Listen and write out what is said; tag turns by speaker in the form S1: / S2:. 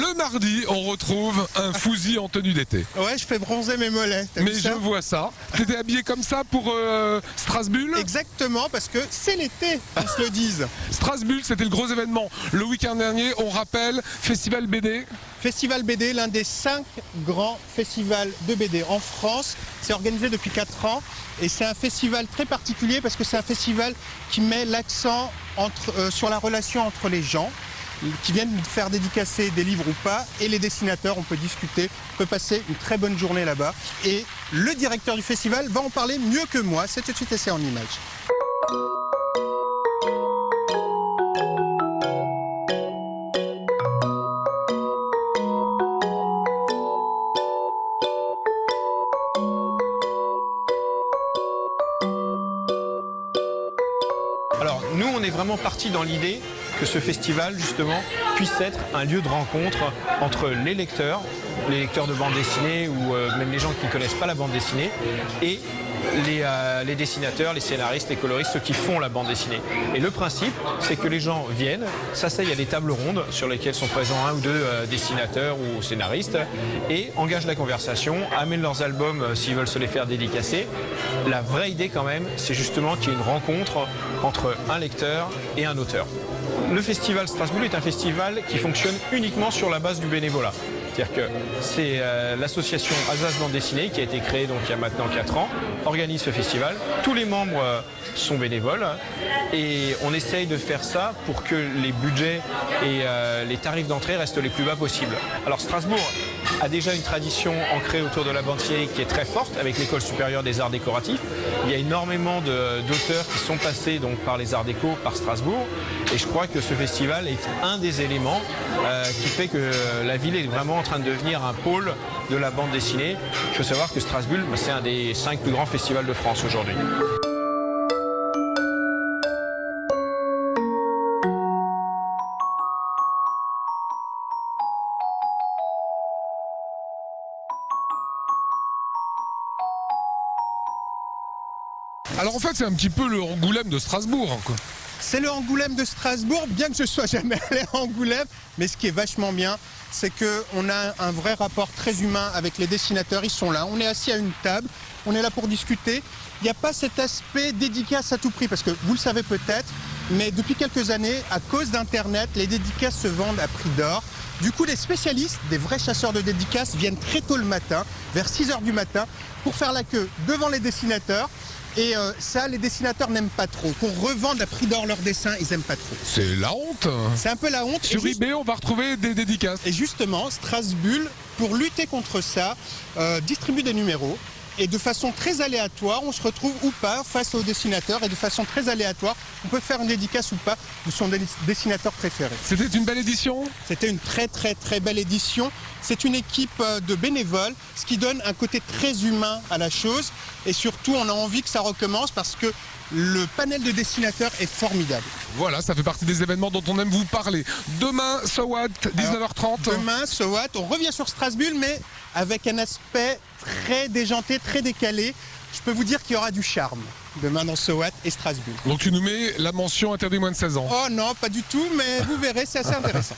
S1: Le mardi, on retrouve un Fouzi en tenue d'été.
S2: Ouais, je fais bronzer mes mollets.
S1: Mais je vois ça. T'étais habillé comme ça pour Strasbourg?
S2: Exactement, parce que c'est l'été, on se le dise.
S1: Strasbourg, c'était le gros événement. Le week-end dernier, on rappelle, Festival BD.
S2: Festival BD, l'un des 5 grands festivals de BD en France. C'est organisé depuis 4 ans et c'est un festival très particulier parce que c'est un festival qui met l'accent sur la relation entre les gens qui viennent faire dédicacer des livres ou pas, et les dessinateurs. On peut discuter, on peut passer une très bonne journée là-bas. Et le directeur du festival va en parler mieux que moi. C'est tout de suite et c'est en images.
S3: Alors nous, on est vraiment parti dans l'idée que ce festival, justement, puisse être un lieu de rencontre entre les lecteurs de bande dessinée ou même les gens qui ne connaissent pas la bande dessinée, et les dessinateurs, les scénaristes, les coloristes, ceux qui font la bande dessinée. Et le principe, c'est que les gens viennent, s'asseyent à des tables rondes sur lesquelles sont présents un ou deux dessinateurs ou scénaristes, et engagent la conversation, amènent leurs albums s'ils veulent se les faire dédicacer. La vraie idée quand même, c'est justement qu'il y ait une rencontre entre un lecteur et un auteur. Le festival Strasbourg est un festival qui fonctionne uniquement sur la base du bénévolat. C'est-à-dire que c'est l'association Alsace Bande Dessinée qui a été créée donc il y a maintenant 4 ans, organise ce festival. Tous les membres sont bénévoles et on essaye de faire ça pour que les budgets et les tarifs d'entrée restent les plus bas possibles. Alors Strasbourg a déjà une tradition ancrée autour de la bande dessinée qui est très forte avec l'École supérieure des arts décoratifs. Il y a énormément d'auteurs qui sont passés donc par les arts déco, par Strasbourg, et je crois que ce festival est un des éléments qui fait que la ville est vraiment en train de devenir un pôle de la bande dessinée. Il faut savoir que Strasbourg, c'est un des 5 plus grands festivals de France aujourd'hui.
S1: Alors en fait, c'est un petit peu le Angoulême de Strasbourg, quoi.
S2: C'est le Angoulême de Strasbourg, bien que je ne sois jamais allé à Angoulême. Mais ce qui est vachement bien, c'est qu'on a un vrai rapport très humain avec les dessinateurs. Ils sont là, on est assis à une table, on est là pour discuter. Il n'y a pas cet aspect dédicace à tout prix, parce que vous le savez peut-être, mais depuis quelques années, à cause d'Internet, les dédicaces se vendent à prix d'or. Du coup, les spécialistes, des vrais chasseurs de dédicaces, viennent très tôt le matin, vers 6 h du matin, pour faire la queue devant les dessinateurs. Et ça, les dessinateurs n'aiment pas trop. Qu'on revende à prix d'or leurs dessins, ils n'aiment pas trop.
S1: C'est la honte.
S2: C'est un peu la honte.
S1: Sur eBay, on va retrouver des dédicaces.
S2: Et justement, Strasbourg, pour lutter contre ça, distribue des numéros. Et de façon très aléatoire, on se retrouve ou pas face aux dessinateurs. Et de façon très aléatoire, on peut faire une dédicace ou pas de son dessinateur préféré.
S1: C'était une belle édition?
S2: C'était une très belle édition. C'est une équipe de bénévoles, ce qui donne un côté très humain à la chose. Et surtout, on a envie que ça recommence parce que le panel de dessinateurs est formidable.
S1: Voilà, ça fait partie des événements dont on aime vous parler. Demain, SOWAT, 19h30.
S2: Demain, SOWAT, on revient sur Strasbourg, mais avec un aspect très déjanté, très décalé. Je peux vous dire qu'il y aura du charme demain dans SOWAT et Strasbourg.
S1: Donc tu nous mets la mention interdit moins de 16 ans.
S2: Oh non, pas du tout, mais vous verrez, c'est assez intéressant.